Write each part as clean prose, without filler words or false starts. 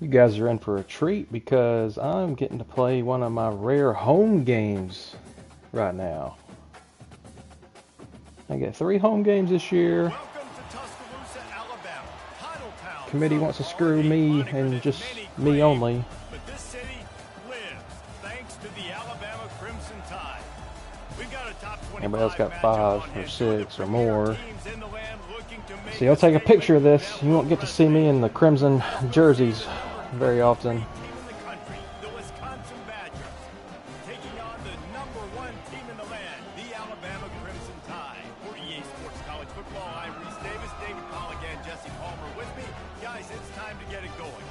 You guys are in for a treat because I'm getting to play one of my rare home games right now. I get 3 home games this year. Committee wants to screw me and just me only. But this city lives thanks to the Alabama Crimson Tide. We've got a top 25 Everybody else got 5 or 6 or more. See, See, I'll take a picture of this. You won't get to see me in the crimson jerseys very often. The Wisconsin Badgers taking on the #1 team in the land, the Alabama Crimson Tide. For EA Sports College Football, I'm Reese Davis, David Colligan, Jesse Palmer with me. Guys, it's time to get it going.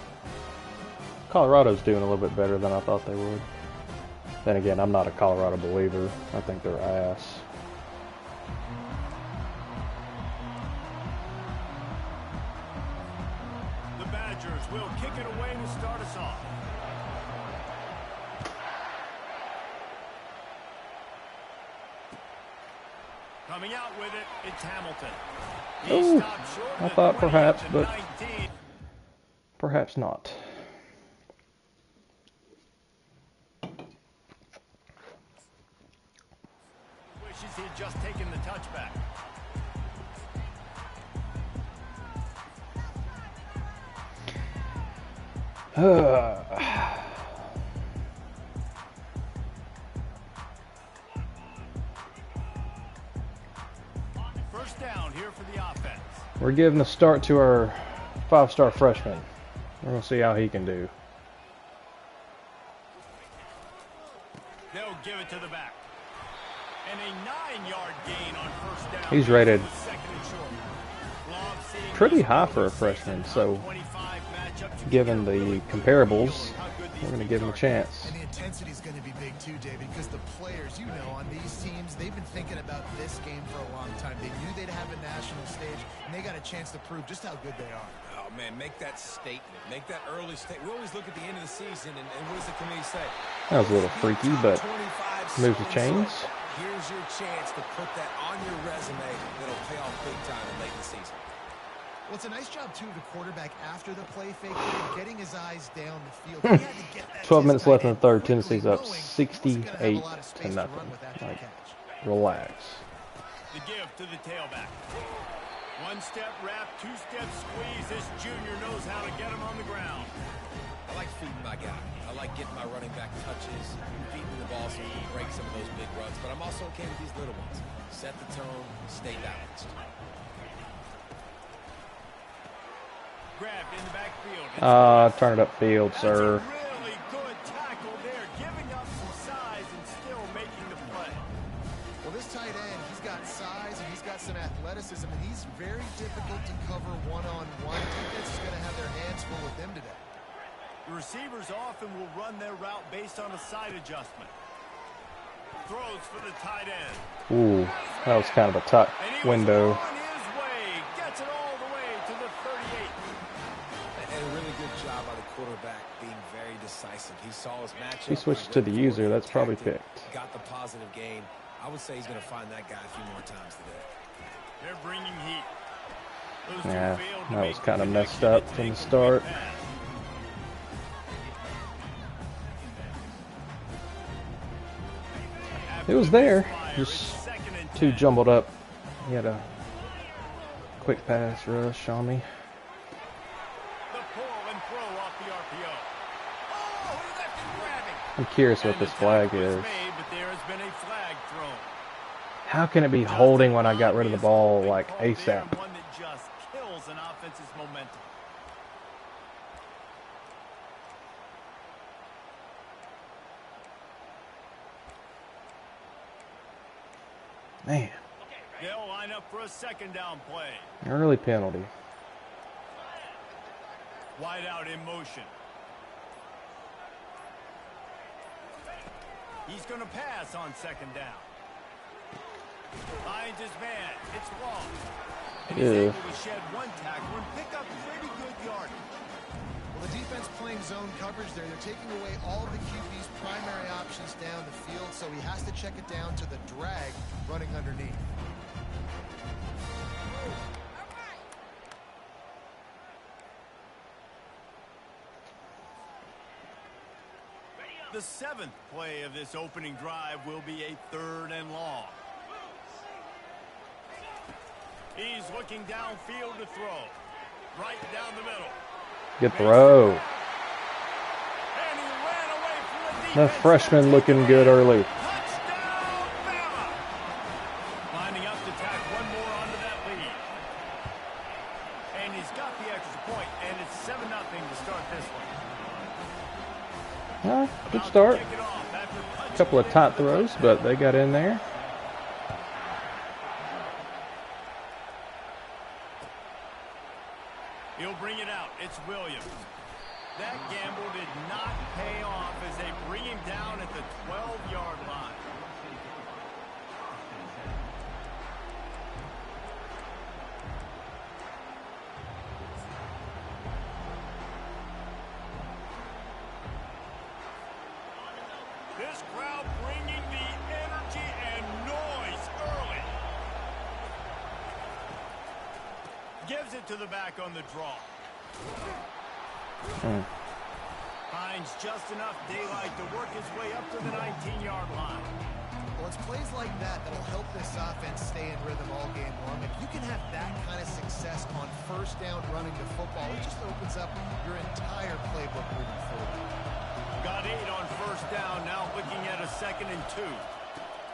Colorado's doing a little bit better than I thought they would. Then again, I'm not a Colorado believer. I think they're ass. The Badgers will kick it away to start us off. Coming out with it, it's Hamilton. Ooh, I thought perhaps, but perhaps not. Wishes he'd just taken the touchback. First down here for the offense. We're giving a start to our 5-star freshman. We're going to see how he can do. They'll give it to the back. And a 9-yard gain on first down. He's rated Second and short. pretty high for a freshman, so given the comparables, we're going to give him a chance. And the intensity is going to be big too, David, because the players, you know, on these teams, they've been thinking about this game for a long time. They knew they'd have a national stage, and they got a chance to prove just how good they are. Oh, man, make that statement. Make that early statement. We always look at the end of the season, and what does the committee say? That was a little freaky, but moves the chains. Here's your chance to put that on your resume that'll pay off big time late in the season. Well, it's a nice job, too, of the quarterback after the play fake, getting his eyes down the field. He had to get that 12 minutes left in the third. quickly, Tennessee's up knowing 68 to nothing. Like, relax. The give to the tailback. One-step wrap, two-step squeeze. This junior knows how to get him on the ground. I like feeding my guy. I like getting my running back touches, feeding the ball so he can break some of those big runs. But I'm also okay with these little ones. Set the tone, stay balanced. Grabbed in the backfield. Turn it upfield, sir. That's a really good tackle there, giving up some size and still making the play. Well, this tight end, he's got size and he's got some athleticism, and he's very difficult to cover one-on-one. Defense is going to have their hands full with him today. The receivers often will run their route based on a side adjustment. Throws for the tight end. Ooh, that was kind of a tight window. On his way, gets it all the way to the 38. And a really good job by the quarterback being very decisive. He saw his matchup. He switched to the user. That's probably picked. Got the positive gain. I would say he's going to find that guy a few more times today. They're bringing heat. Those two Yeah, failed to that make was kind of the messed connection up to from the take start. the pass. It was there, just too jumbled up. He had a quick pass rush on me. The pull and throw off the RPO. Oh, he left him grabbing. I'm curious what And this the flag tackle is. made, but there has been a flag thrown. How can it be holding when I got rid of the ball like ASAP? One that just kills an offense's momentum. Man, They'll line up for a second down play. early penalty. Wide out in motion. He's going to pass on second down. Finds his man. It's long. And he's Ew. able to shed one tackle and pick up pretty good yardage. Well, the defense playing zone coverage there. They're taking away all of the QB's primary options down the field, so he has to check it down to the drag running underneath. The 7th play of this opening drive will be a 3rd and long. He's looking downfield to throw. Right down the middle. Good throw. And he ran away from The freshman looking good early. Touchdown, Bama! Lining up to tack one more onto that lead. And he's got the extra point, and it's 7-0 to start this one. Good start. Kick it off after punching A couple of tight throws, but they got in there. He'll bring it out. It's Williams. That gamble did not pay off as they bring him down at the 12-yard line. This crowd bringing the energy and noise early. Gives it to the back on the draw. Finds just enough daylight to work his way up to the 19-yard line. Well, it's plays like that that'll help this offense stay in rhythm all game long. If you can have that kind of success on first down running the football, it just opens up your entire playbook moving forward. Got 8 on first down, now looking at a 2nd and 2.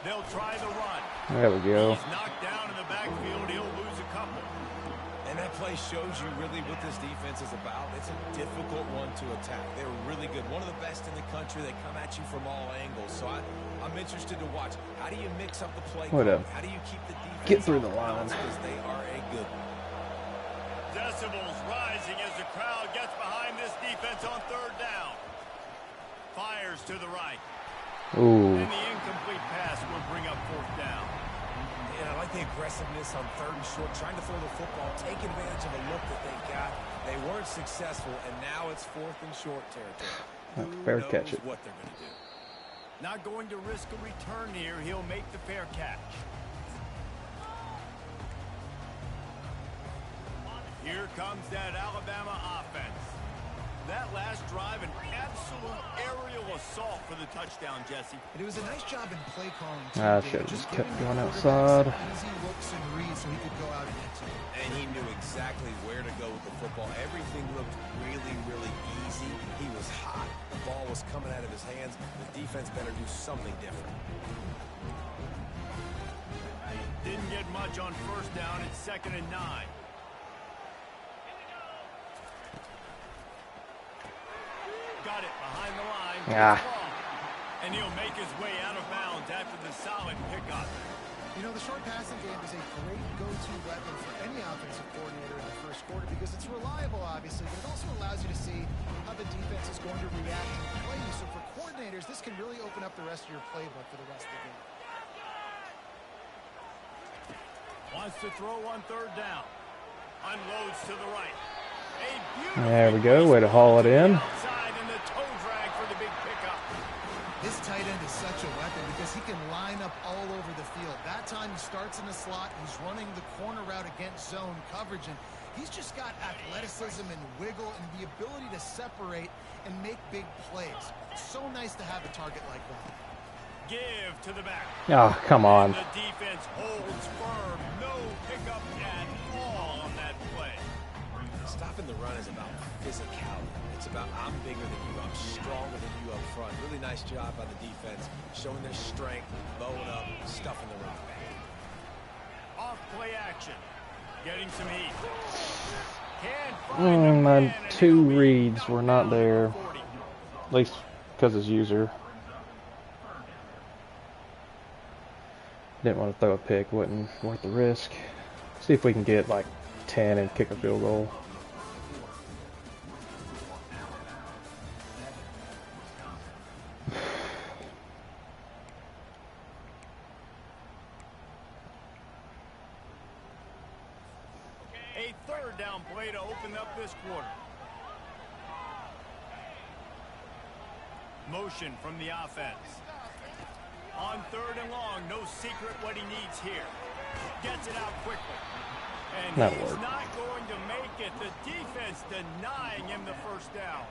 They'll try the run. There we go. He's knocked down in the backfield. He'll lose a couple. And that play shows you really what this defense is about. It's a difficult one to attack. They're really good. One of the best in the country. They come at you from all angles. So I'm interested to watch. How do you mix up the play? How do you keep the defense? Get through the line. Because they are a good one. Decibels rising as the crowd gets behind this defense on 3rd down. Fires to the right. Ooh. And the incomplete pass will bring up 4th down. And I like the aggressiveness on 3rd and short, trying to throw the football, take advantage of a look that they got. They weren't successful, and now it's 4th and short territory. Fair catch it. What they're going to do. Not going to risk a return here. He'll make the fair catch. Here comes that Alabama offense. That last drive, an absolute aerial assault for the touchdown, Jesse. And it was a nice job in play calling, too. I David. should have just kept giving the going quarterback outside. some easy looks and reads so he could go out and hit two. And he knew exactly where to go with the football. Everything looked really, really easy. He was hot. The ball was coming out of his hands. The defense better do something different. Didn't get much on first down. It's 2nd and 9. Got it behind the line. And he'll make his way out of bounds after the solid pickup. You know, the short passing game is a great go-to weapon for any offensive coordinator in the first quarter because it's reliable, obviously, but it also allows you to see how the defense is going to react and play you. So for coordinators, this can really open up the rest of your playbook for the rest of the game. Wants to throw on 3rd down. Unloads to the right. There we go. Way to haul it in. Outside and the toe drag for the big pickup. This tight end is such a weapon because he can line up all over the field. That time he starts in the slot. He's running the corner route against zone coverage, and he's just got athleticism and wiggle and the ability to separate and make big plays. It's so nice to have a target like that. Give to the back. Oh, come on. The defense holds firm. No pickup at all on that play. Stopping the run is about physicality. It's about I'm bigger than you, I'm stronger than you up front. Really nice job by the defense, showing their strength, bowing up, stuffing the run. Off play action. Getting some heat. Can't find a My man, and 2 he'll be reads knocked were not down there. at 40. At least because his user. Didn't want to throw a pick. Wasn't worth the risk. See if we can get like 10 and kick a field goal. A 3rd down play to open up this quarter. Motion from the offense. On 3rd and long, no secret what he needs here. Gets it out quickly. And That'll he's work. not going to make it. The defense denying him the first down.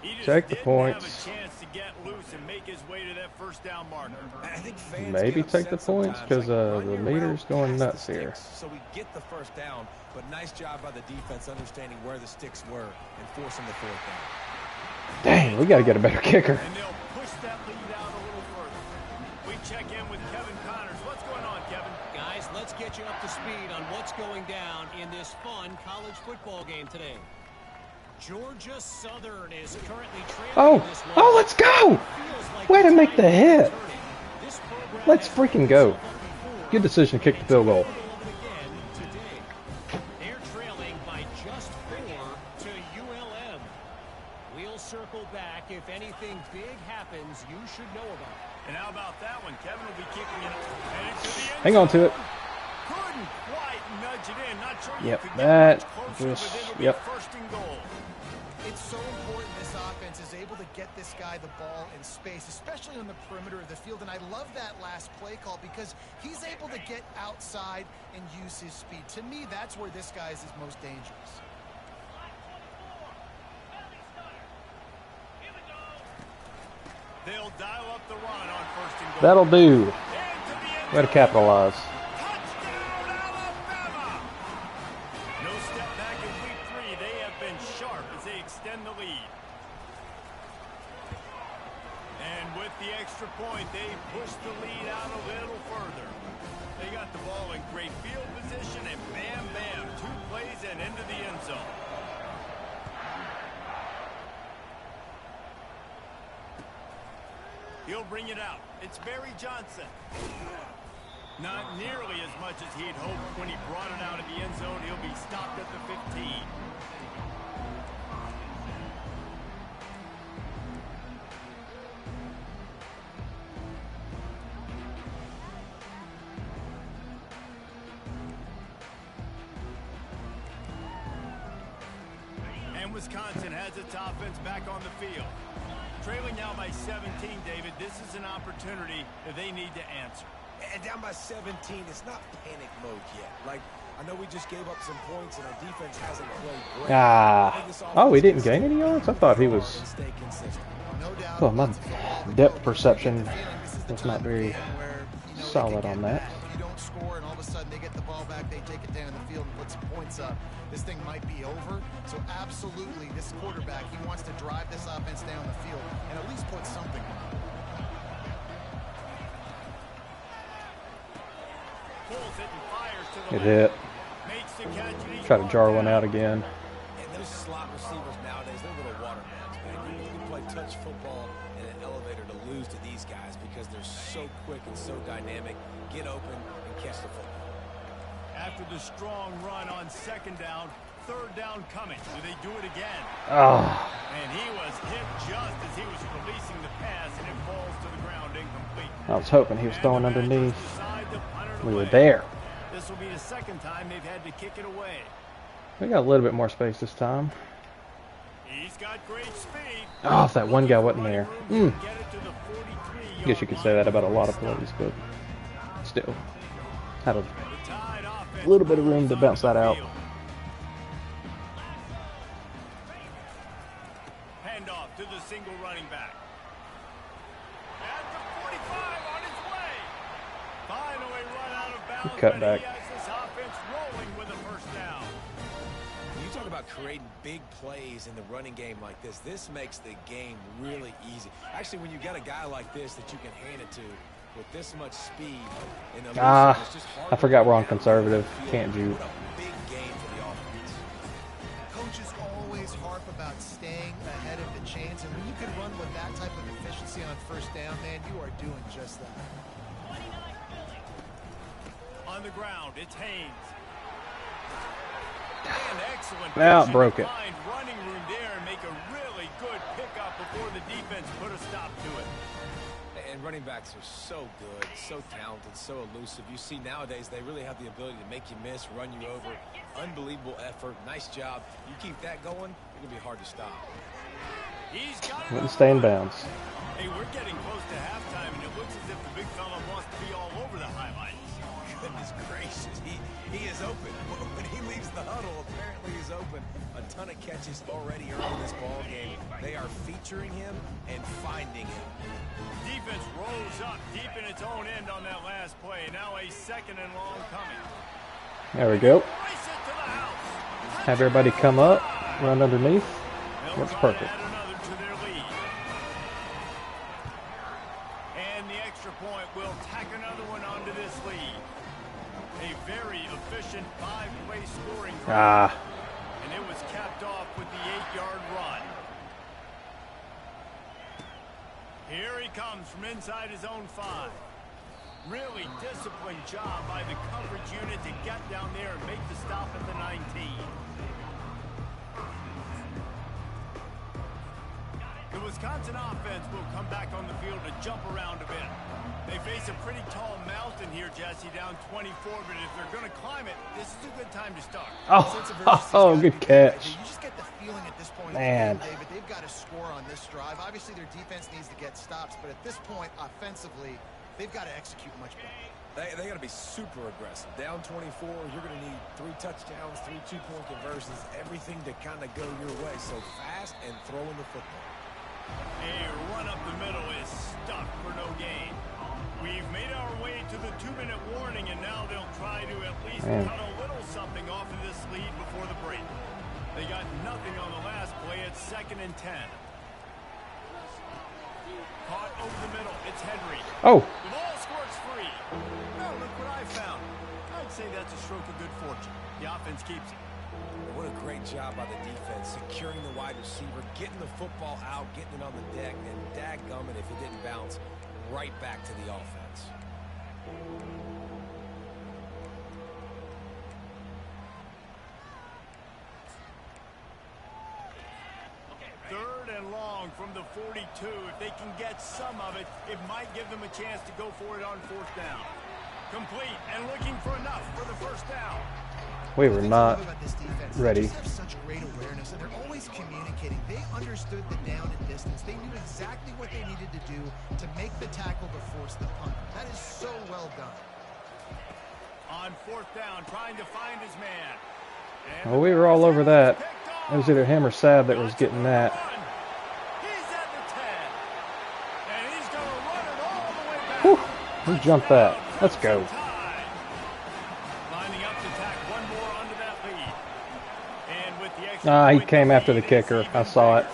He just Take the didn't points. have a chance to get loose and make his way to that first down marker. I think fans Maybe get take the upset points sometimes, because like, the run your meter's route going past the nuts here. sticks So we get the first down, but nice job by the defense understanding where the sticks were and forcing the fourth down. Dang, we got to get a better kicker. And they'll push that lead out a little further. We check in with Kevin Connors. What's going on, Kevin? Guys, let's get you up to speed on what's going down in this fun college football game today. Georgia Southern is currently trailing in this one. Oh, let's go! Way to make the hit. Let's freaking go. Good decision to kick the field goal. They're trailing by just 4 to ULM. We'll circle back. If anything big happens, you should know about it. And how about that one? Kevin will be kicking it. And into the end Hang on to it. Couldn't quite nudge it in. Not sure Yep, you could that get much closer, just- but it'll be yep. first and goal. It's so important this offense is able to get this guy the ball in space, especially on the perimeter of the field. And I love that last play call because he's able to get outside and use his speed. To me, that's where this guy is his most dangerous. They'll dial up the run on first and goal. That'll do. Into the end Way to zone. capitalize. Touchdown, Alabama! No step back in week 3. They have been sharp as they extend the lead. And with the extra point, they push the lead out a little further. They got the ball in great field position, and bam, bam, 2 plays and into the end zone. He'll bring it out. It's Barry Johnson. Not nearly as much as he'd hoped when he brought it out of the end zone. He'll be stopped at the 15. And Wisconsin has its offense back on the field. Trailing now by 17, David. This is an opportunity that they need to answer. And down by 17, it's not panic mode yet. Like, I know we just gave up some points and our defense hasn't played great. Ah. Oh, we didn't gain any yards? I thought he was... Stay consistent. No doubt. Well, my lots of football. depth perception This is the was not time very again where, they solid can on get that. mad if you don't score and all of a sudden they get the ball back, they take it down the field and put some points up. This thing might be over. So absolutely, this quarterback, he wants to drive this offense down the field and at least put something on it. Pulls it and fires to the It left. hit. Makes the catch and he's Try to brought jar one down. out again. And those slot receivers nowadays, they're little watermelons, man. You can play touch football in an elevator to lose to these guys because they're so quick and so dynamic. Get open and catch the football. After the strong run on second down, third down coming. Do they do it again? Oh, And he was hit just as he was releasing the pass, and it falls to the ground incomplete. I was hoping he was And throwing the underneath. Badgers decide to punt it We were away. there. This will be the second time they've had to kick it away. We got a little bit more space this time. He's got great speed. Oh, if that one guy wasn't there. Get it to the 43-yard I guess you could say that about a lot of plays, but still. Had a little bit of room to bounce that out. Handoff to the single running back. At the 45 on his way. Finally run out of bounds. Cut but back. He has this offense rolling with a first down. When you talk about creating big plays in the running game like this, this makes the game really easy. Actually, when you got a guy like this that you can hand it to with this much speed and elusive, it's just hard I to forgot we're on get out conservative. of the field. Can't juke. What a big game for the offense. Coaches always harp about staying ahead of the chains, and when you can run with that type of efficiency on first down, man, you are doing just that. On the ground, it's Haynes. And excellent Now vision broke to it. find running room there and make a really good pickup before the defense put a stop to it. And running backs are so good, so talented, so elusive. You see nowadays they really have the ability to make you miss, run you over. Unbelievable effort. Nice job. You keep that going, it's going to be hard to stop. He's got it. Wouldn't stay in bounds. Hey, we're getting close to halftime, and it looks as if the big fella wants to be all over the highlights. Goodness gracious, he is open. When he leaves the huddle apparently is open. A ton of catches already early in this ball game. They are featuring him and finding him. Defense rolls up deep in its own end on that last play. Now a 2nd and long coming. There we go. Race it to the house. Have everybody come up, run underneath. They'll That's try to perfect. add another to their lead. And the extra point will tack another one onto this lead. A very efficient 5-play scoring drive. And it was capped off with the 8-yard run. Here he comes from inside his own 5. Really disciplined job by the coverage unit to get down there and make the stop at the 19. The Wisconsin offense will come back on the field to jump around a bit. They face a pretty tall mountain here, Jesse, down 24, but if they're going to climb it, this is a good time to start. Oh, good catch. You just get the feeling at this point, Man. David, they've got to score on this drive. Obviously, their defense needs to get stops, but at this point, offensively, they've got to execute much better. They got to be super aggressive. Down 24, you're going to need 3 touchdowns, 3 2-point conversions, everything to kind of go your way. So fast and throwing the football. A run up the middle is stuck for no gain. We've made our way to the 2-minute warning, and now they'll try to at least cut a little something off of this lead before the break. They got nothing on the last play. It's 2nd and 10. Caught over the middle. It's Henry. Oh. The ball squirts free. Well, look what I found. I'd say that's a stroke of good fortune. The offense keeps it. What a great job by the defense, securing the wide receiver, getting the football out, getting it on the deck, and dadgummit if it didn't bounce, right back to the offense. Third and long from the 42. If they can get some of it, it might give them a chance to go for it on 4th down. Complete and looking for enough for the 1st down. We were not ready. They just have such great awareness, and they're always communicating. They understood the down and distance. They knew exactly what they needed to do to make the tackle to force the punt. That is so well done. On 4th down, trying to find his man. And Well, we were all over that. It was either him or Sav that was getting that. He's at the 10. And he's going to run it all the way back. Whew, who jumped that? Let's go. Lining up to tack one more onto that lead. And with the extra He point, came the after the lead is kicker. even I saw it.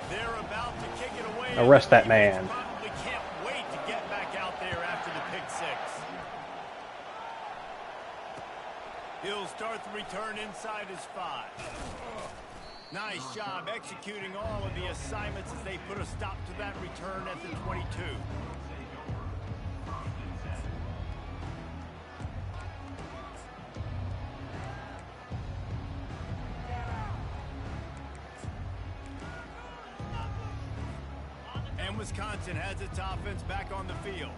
They're about to kick it away. Arrest that man. Probably can't wait to get back out there after the pick 6. He'll start the return inside his 5. Nice job executing all of the assignments as they put a stop to that return at the 22. And Wisconsin has its offense back on the field.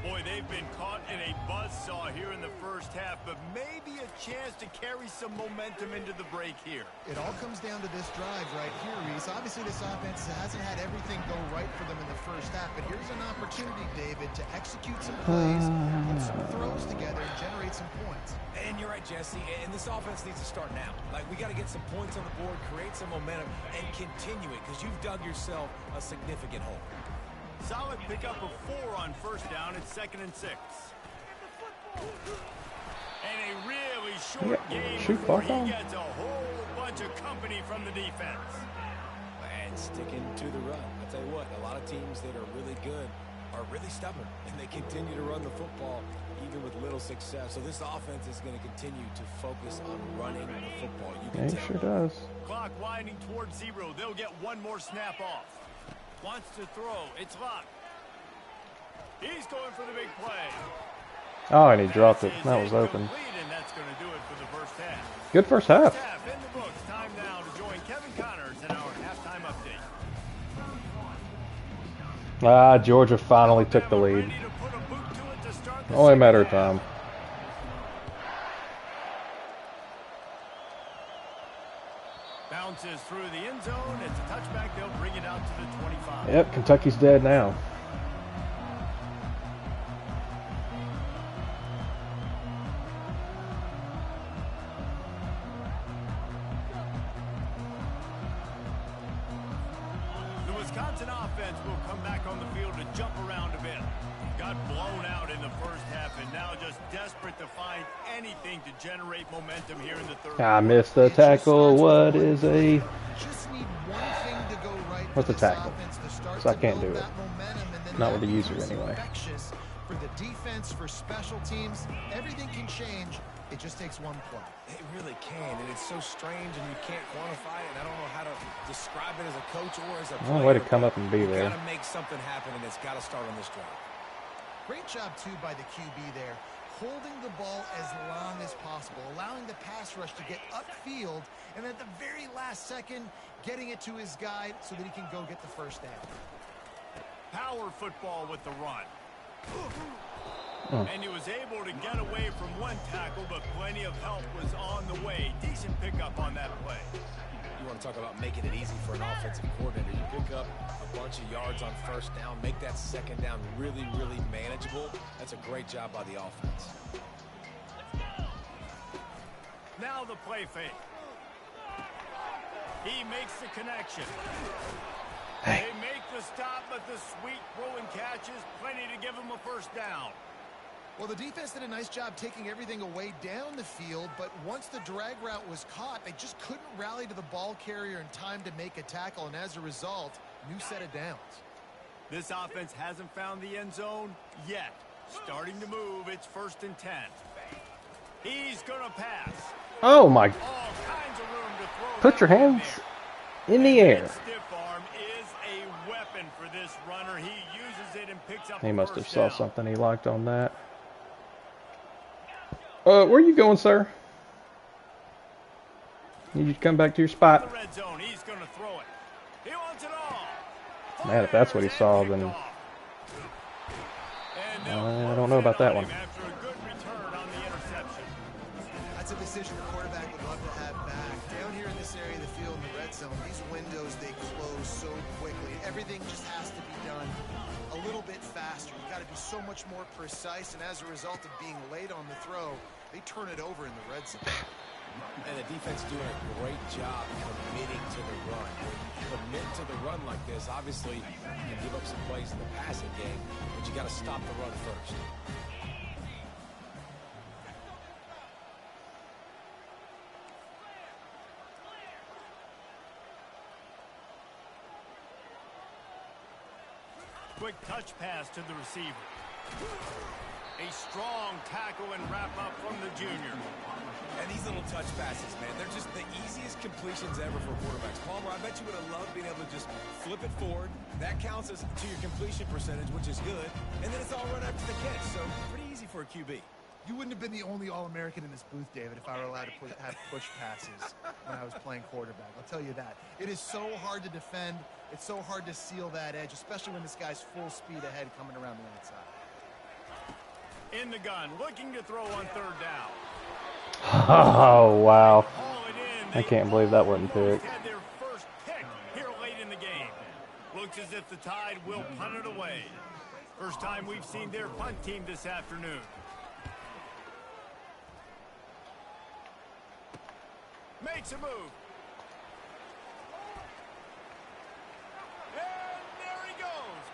Boy, they've been caught in a buzzsaw here in the first half, but maybe a chance to carry some momentum into the break here. It all comes down to this drive right here, Reese. Obviously, this offense hasn't had everything go right for them in the first half, but here's an opportunity, David, to execute some plays, put some throws together, and generate some points. And you're right, Jesse, and this offense needs to start now. Like, we got to get some points on the board, create some momentum, and continue it, because you've dug yourself a significant hole. Solid pickup of 4 on 1st down. It's 2nd and 6. And a really short game before he gets a whole bunch of company from the defense. And sticking to the run. I'll tell you what, a lot of teams that are really good are really stubborn, and they continue to run the football even with little success. So this offense is going to continue to focus on running the football. You can Yeah, tell. he sure does. Clock winding towards 0. They'll get one more snap off. Wants to throw. It's Luck. He's going for the big play. Oh, and he dropped it. That was open. And that's going to do it for the first half. Good first half. Half in the books. Time now to join Kevin Connors in our halftime update. Georgia finally took the lead. Ready to put a boot to it to start the Only a second matter of half. time. Bounces through the end zone. It's a touchback. They'll bring it out to the 25. Yep, Kentucky's dead now. defense will come back on the field to jump around a bit. Got blown out in the first half and now just desperate to find anything to generate momentum here in the third. I missed the tackle. What is a... Just need one thing to go right. What's a tackle? So I can't do it. Not with the user anyway. For the defense, for special teams, everything can change. It just takes one play. It really can, and it's so strange, and you can't quantify it, and I don't know how to describe it as a coach or as a player. One way to come up and be there. You got to make something happen, and it's got to start on this drive. Great job, too, by the QB there, holding the ball as long as possible, allowing the pass rush to get upfield, and at the very last second, getting it to his guy so that he can go get the first down. Power football with the run. And he was able to get away from one tackle, but plenty of help was on the way. Decent pickup on that play. You want to talk about making it easy for an offensive coordinator. You pick up a bunch of yards on first down, make that second down really, really manageable. That's a great job by the offense. Now the play fake. He makes the connection. They make the stop, but the sweet throw and catch is plenty to give him a first down. Well, the defense did a nice job taking everything away down the field, but once the drag route was caught, they just couldn't rally to the ball carrier in time to make a tackle, and as a result, new set of downs. This offense hasn't found the end zone yet. Starting to move, it's 1st and 10. He's going to pass. Oh my. All kinds of room to throw. Put your hands in the air. Stiff arm is a weapon for this runner. He uses it and picks up He a must have first saw down. something he liked on that. Where are you going, sir? Need you to come back to your spot. The red zone. He's going to throw it. He wants it all. Man, if that's what he saw, then I don't know about that one. After a good return on the interception. That's a decision the quarterback would love to have back. Down here in this area of the field in the red zone, these windows, they close so quickly. Everything just has to be done a little bit faster. You've got to be so much more precise, and as a result of being late on the throw, they turn it over in the red zone. And the defense doing a great job committing to the run. When you commit to the run like this, obviously you can give up some plays in the passing game, but you got to stop the run first. Quick touch pass to the receiver. A strong tackle and wrap up from the junior. And these little touch passes, man, they're just the easiest completions ever for quarterbacks. Palmer, I bet you would have loved being able to just flip it forward. That counts as to your completion percentage, which is good. And then it's all run after the catch, so pretty easy for a QB. You wouldn't have been the only All-American in this booth, David, if I were allowed to have push passes when I was playing quarterback. I'll tell you that. It is so hard to defend. It's so hard to seal that edge, especially when this guy's full speed ahead coming around the outside. In the gun, looking to throw on 3rd down. Oh, wow. Haul it in. I can't believe that wasn't picked. Had their first pick here late in the game. Looks as if the Tide will punt it away. First time we've seen their punt team this afternoon. Makes a move. And there he goes.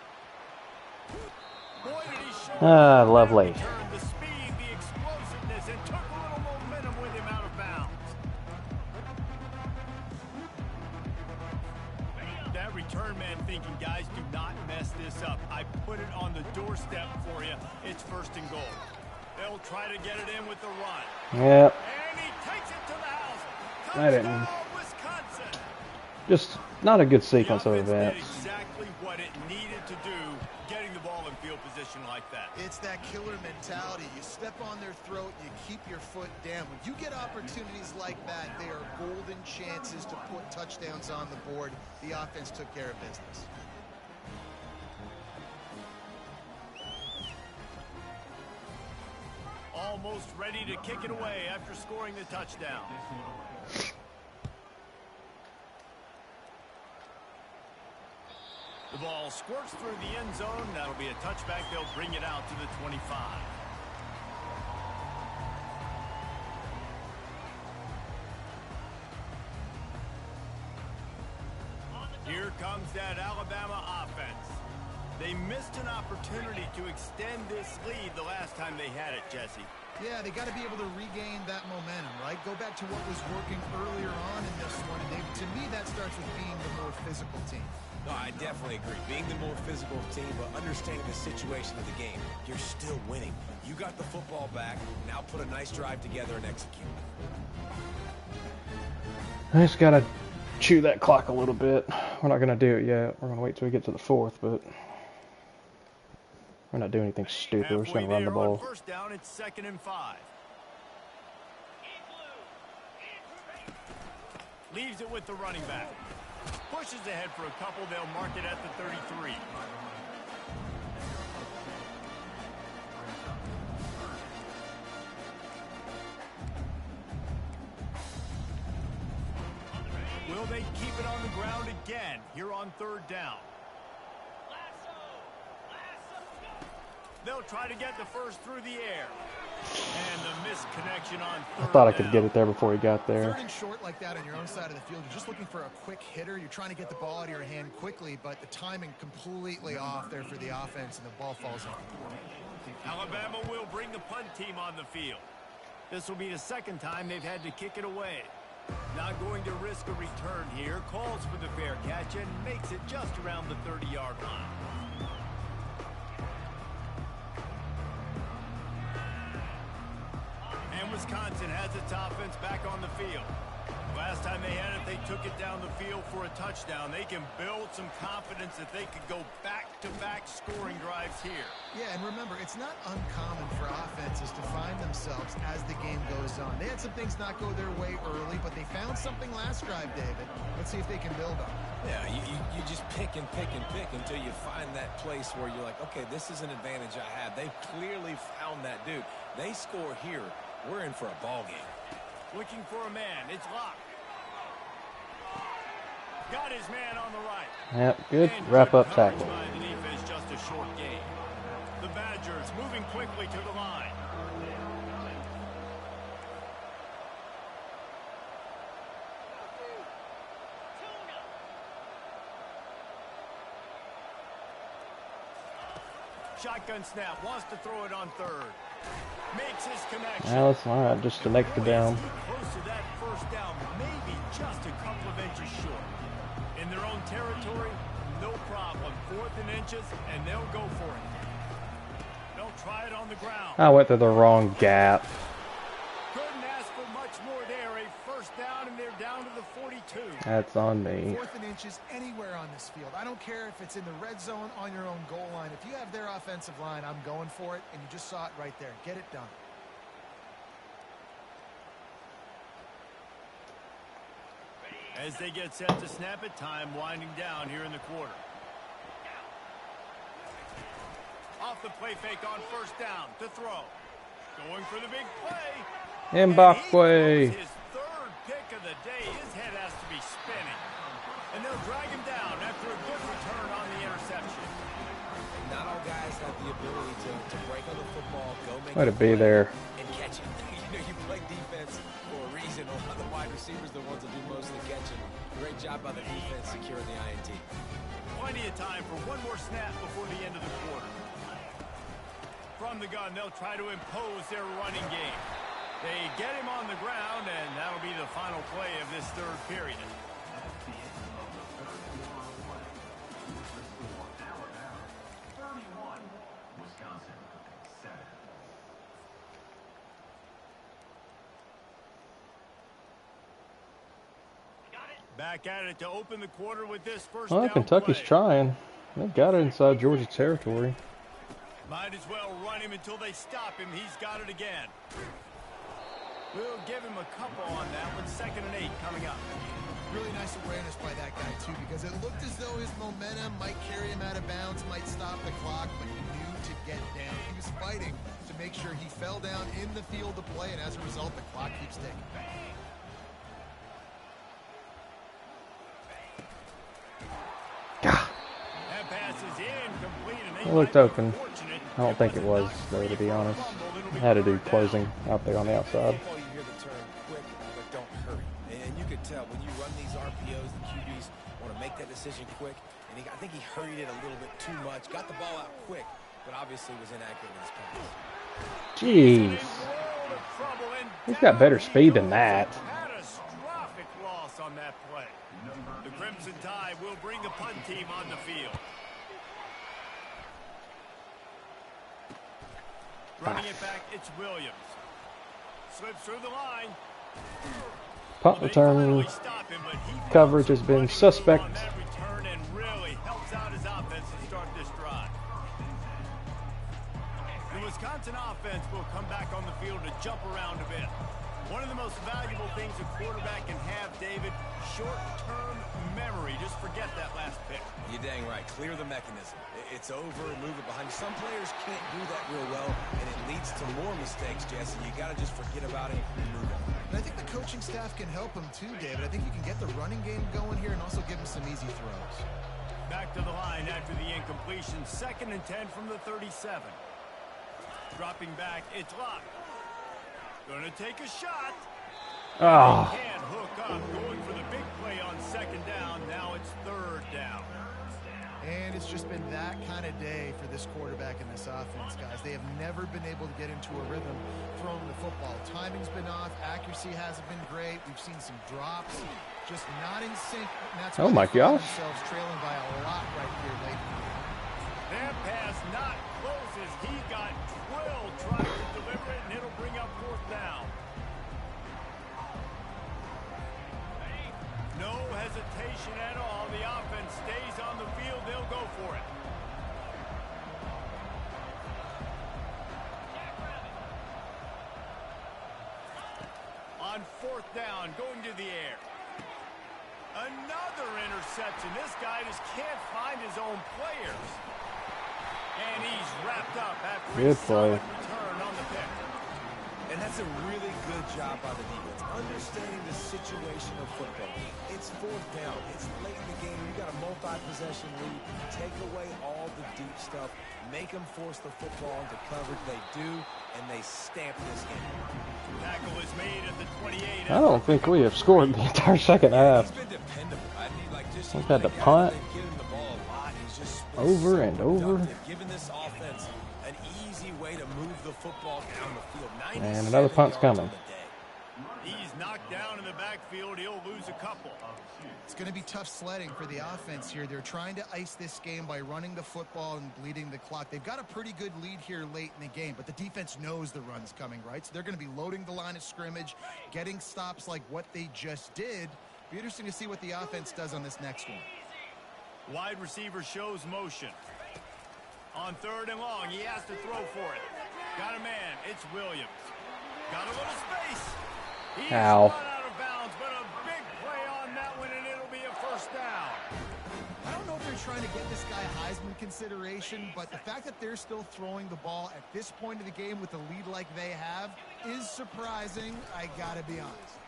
Boy, did he show Ah, lovely. the speed, the explosiveness, and took a little momentum with him out of bounds. That return man thinking, guys, do not mess this up. I put it on the doorstep for you. It's 1st and goal. They'll try to get it in with the run. Yep. And he takes it to the house. I didn't. Touchdown, Wisconsin. Just not a good sequence The of offense did events. exactly what it needed to do, getting the ball in field position like that. It's that killer mentality. You step on their throat, you keep your foot down. When you get opportunities like that, they are golden chances to put touchdowns on the board. The offense took care of business. Almost ready to kick it away after scoring the touchdown. The ball squirts through the end zone. That'll be a touchback. They'll bring it out to the 25. Here comes that Alabama offense. They missed an opportunity to extend this lead the last time they had it, Jesse. Yeah, they got to be able to regain that momentum, right? Go back to what was working earlier on in this one. And to me, that starts with being the more physical team. No, I definitely agree. Being the more physical team, but understanding the situation of the game, you're still winning. You got the football back. Now put a nice drive together and execute. I just gotta chew that clock a little bit. We're not gonna do it yet. We're gonna wait till we get to the fourth, but we're not doing anything stupid. We're just gonna run the ball. First down, it's 2nd and 5. Leaves it with the running back. Pushes ahead for a couple. They'll mark it at the 33. Will they keep it on the ground again here on 3rd down? They'll try to get the first through the air. And the missed connection on 3rd I thought I down. could get it there before he got there. 3rd and short like that on your own side of the field, you're just looking for a quick hitter. You're trying to get the ball out of your hand quickly, but the timing completely off there for the offense, and the ball falls off. Alabama will bring the punt team on the field. This will be the 2nd time they've had to kick it away. Not going to risk a return here. Calls for the fair catch and makes it just around the 30-yard line. And Wisconsin has its offense back on the field. Last time they had it, they took it down the field for a touchdown. They can build some confidence that they could go back-to-back scoring drives here. Yeah, and remember, it's not uncommon for offenses to find themselves as the game goes on. They had some things not go their way early, but they found something last drive, David. Let's see if they can build on it. Yeah, you just pick and pick and pick until you find that place where you're like, okay, this is an advantage I have. They've clearly found that dude. They score here. We're in for a ball game. Looking for a man. It's locked. Got his man on the right. Yep, good wrap-up tackle. The defense, just a short game. The Badgers moving quickly to the line. Shotgun snap. Wants to throw it on 3rd. Makes his connection. Well, it's all right. Just an extra down. Close to that 1st down, maybe just a couple of inches short. In their own territory, no problem. 4th and inches, and they'll go for it. They'll try it on the ground. I went through the wrong gap. Couldn't ask for much more there. A 1st down, and they're down to the 42. That's on me. 4th and inches anywhere on this field. I don't care if it's in the red zone, on your own goal line. If you have their offensive line, I'm going for it, and you just saw it right there. Get it done. As they get set to snap it, time winding down here in the quarter. Off the play fake on 1st down to throw. Going for the big play. Mbappe. His 3rd pick of the day. His head has to be spinning. And they'll drag him down after a good return on the interception. Not all guys have the ability to break on the football, go make Way to be there. and catch it. You play defense for a reason. A lot of the wide receivers are the ones that do most of the catching. Great job by the defense securing the INT. Plenty of time for one more snap before the end of the quarter. From the gun, they'll try to impose their running game. They get him on the ground, and that'll be the final play of this 3rd period. Back at it to open the quarter with this 1st Well, down Kentucky's play. trying. They got it inside Georgia territory. Might as well run him until they stop him. He's got it again. We'll give him a couple on that one. 2nd and 8 coming up. Really nice awareness by that guy, too, because it looked as though his momentum might carry him out of bounds, might stop the clock, but he knew to get down. He was fighting to make sure he fell down in the field to play, and as a result, the clock keeps ticking. That pass is incomplete, and they It looked might be open. fortunate. I don't think it was, though, to be honest. I had to do closing out there on the outside. Football, you hear the term quick, but don't hurry. And you could tell when you run these RPOs, the QBs want to make that decision quick. And I think he hurried it a little bit too much. Got the ball out quick, but obviously was inaccurate in his pass. Jeez. He's got better speed than that. Catastrophic loss on that play. The Crimson Tide will bring the punt team on the field. Running it back, it's Williams. Slips through the line. Punt return coverage has been suspect. Return and really helps out his offense to start this drive. The Wisconsin offense will come back on the field to jump around a bit. One of the most valuable things a quarterback can have, David, short-term memory. Just forget that last pick. You're dang right. Clear the mechanism. It's over, move it behind. Some players can't do that real well, and it leads to more mistakes, Jesse. You got to just forget about it and move it. And I think the coaching staff can help him too, David. I think you can get the running game going here and also give him some easy throws. Back to the line after the incompletion. 2nd and 10 from the 37. Dropping back, it's Locke. Gonna take a shot. Oh. Can't hook up. Going for the big play on 2nd down. Now it's 3rd down. And it's just been that kind of day for this quarterback and this offense, guys. They have never been able to get into a rhythm throwing the football. Timing's been off. Accuracy hasn't been great. We've seen some drops. Just not in sync. And that's Oh my gosh. Themselves trailing by a lot right here late. That pass not closes. He got drilled trying to deliver it, and it'll bring up 4th down. No hesitation at all. The offense stays on the field. They'll go for it. On 4th down, going to the air. Another interception. This guy just can't find his own players. And he's wrapped up after a solid return on the pick. And that's a really good job by the defense, understanding the situation of football. It's 4th down. It's late in the game. You got a multi-possession lead. Take away all the deep stuff. Make them force the football into coverage. They do, and they stamp this game. Tackle is made at the 28. I don't think we have scored the entire 2nd half. He's been dependable. We've had to punt over and over. Giving this offense an easy way to move the football down the field. And another punt's coming. He's knocked down in the backfield. He'll lose a couple. It's going to be tough sledding for the offense here. They're trying to ice this game by running the football and bleeding the clock. They've got a pretty good lead here late in the game, but the defense knows the run's coming, right? So they're going to be loading the line of scrimmage, getting stops like what they just did. Be interesting to see what the offense does on this next one. Wide receiver shows motion. On 3rd and long, he has to throw for it. Got a man. It's Williams. Got a little space. He's Ow. run out of bounds, but a big play on that one, and it'll be a 1st down. I don't know if they're trying to get this guy Heisman consideration, but the fact that they're still throwing the ball at this point of the game with the lead like they have is surprising, I gotta be honest.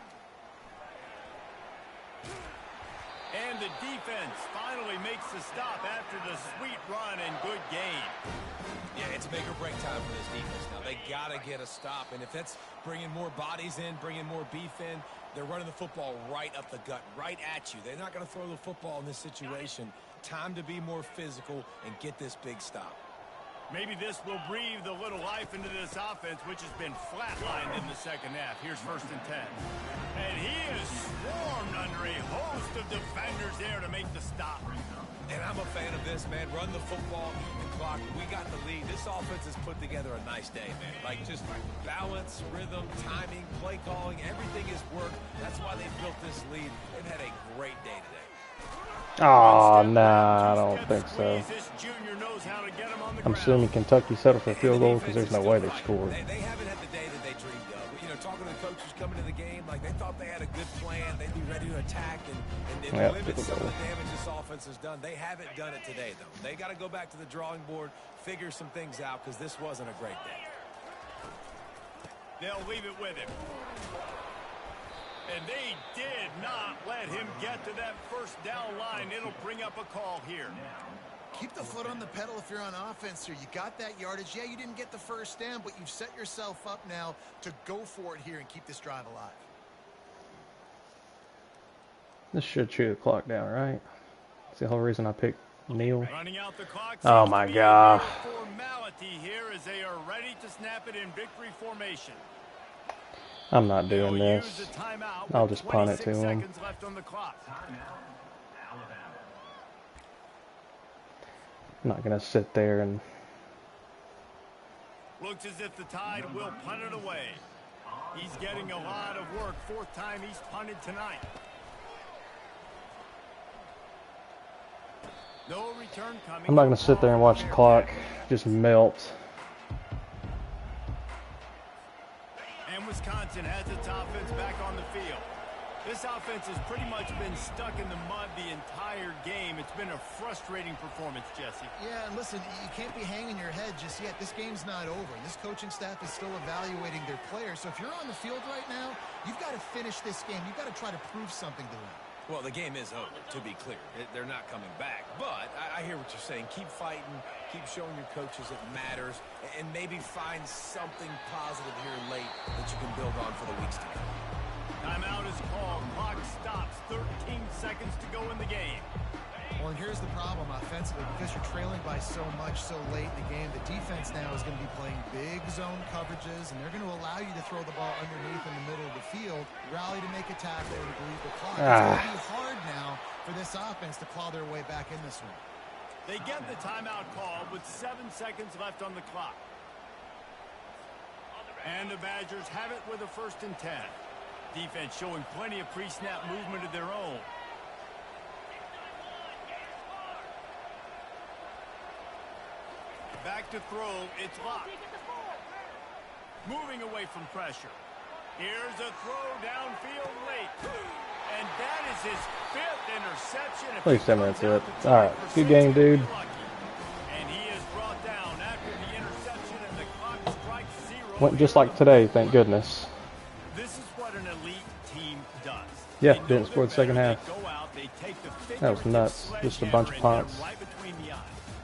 And the defense finally makes the stop after the sweet run and good gain. Yeah, it's make or break time for this defense now. They got to get a stop, and if that's bringing more bodies in, bringing more beef in, they're running the football right up the gut, right at you. They're not going to throw the football in this situation. Time to be more physical and get this big stop. Maybe this will breathe a little life into this offense, which has been flatlined in the 2nd half. Here's 1st and 10. And he is swarmed under a host of defenders there to make the stop. And I'm a fan of this, man. Run the football, the clock. We got the lead. This offense has put together a nice day, man. Like, just balance, rhythm, timing, play calling, everything has worked. That's why they built this lead. They've had a great day today. Oh, nah, I don't think so. I'm assuming Kentucky settled for a field goal because there's no way they scored. They haven't had the day that they dreamed of. You know, talking to the coaches coming to the game, like they thought they had a good plan. They'd be ready to attack and limit some of the damage this offense has done. They haven't done it today, though. They got to go back to the drawing board, figure some things out because this wasn't a great day. They'll leave it with him. And they did not let him get to that 1st down line. It'll bring up a call here. Keep the foot on the pedal if you're on offense here. You got that yardage. Yeah, you didn't get the 1st down, but you've set yourself up now to go for it here and keep this drive alive. This should chew the clock down, right? That's the whole reason I picked Neal. Running out the clock. Oh seems my to be a God. mere formality here as they are ready to snap it in victory formation. I'm not doing They'll use this. a timeout I'll with just punt it to 26 him. seconds left on the clock. I'm not going to sit there and... Looks as if the Tide will punt it away. He's getting a lot of work. Fourth time he's punted tonight. No return coming. I'm not going to sit there and watch the clock just melt. And Wisconsin has its offense back on the field. This offense has pretty much been stuck in the mud the entire game. It's been a frustrating performance, Jesse. Yeah, and listen, you can't be hanging your head just yet. This game's not over. This coaching staff is still evaluating their players. So if you're on the field right now, you've got to finish this game. You've got to try to prove something to them. Well, the game is over, to be clear. They're not coming back. But I hear what you're saying. Keep fighting. Keep showing your coaches it matters. And maybe find something positive here late that you can build on for the weeks to come. Timeout is called. Clock stops. 13 seconds to go in the game. Well, and here's the problem offensively. Because you're trailing by so much so late in the game, the defense now is going to be playing big zone coverages, and they're going to allow you to throw the ball underneath in the middle of the field, rally to make a tackle, and bleed the clock. It's going to be hard now for this offense to claw their way back in this one. They get the timeout call with 7 seconds left on the clock. And the Badgers have it with a 1st and 10. Defense showing plenty of pre-snap movement of their own. Back to throw. It's locked. Moving away from pressure. Here's a throw downfield late. And that is his 5th interception. Please tell me that's it. All right. Good game, dude. And he is brought down after the interception, and the clock strikes 0. Went just like today, thank goodness. This is what an elite team does. Yeah, They know didn't score the they're second better. half. They go out, they take the That was nuts. Just a bunch of sledgehammer and punts. get right between the eyes.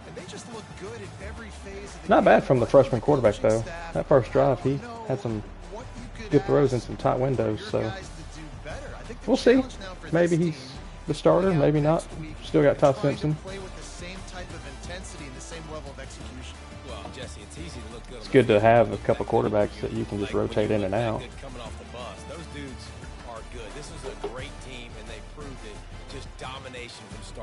And they just look good at every phase of the Not game. bad from the freshman quarterback, though. Coaching staff, That first drive, he know had some what you could good throws in ask some tight windows, your so guys to do better. I think the we'll see. challenge now for Maybe this he's team the starter, going out maybe not. next week, Still got Todd trying to Simpson. play with the same type of intensity and the same level of execution. Well, Jesse, it's easy to look good. It's good to have a couple quarterbacks that you can just rotate in and out. Coming off the bus, those dudes are good. This is a great team, and they proved it. Just domination from start.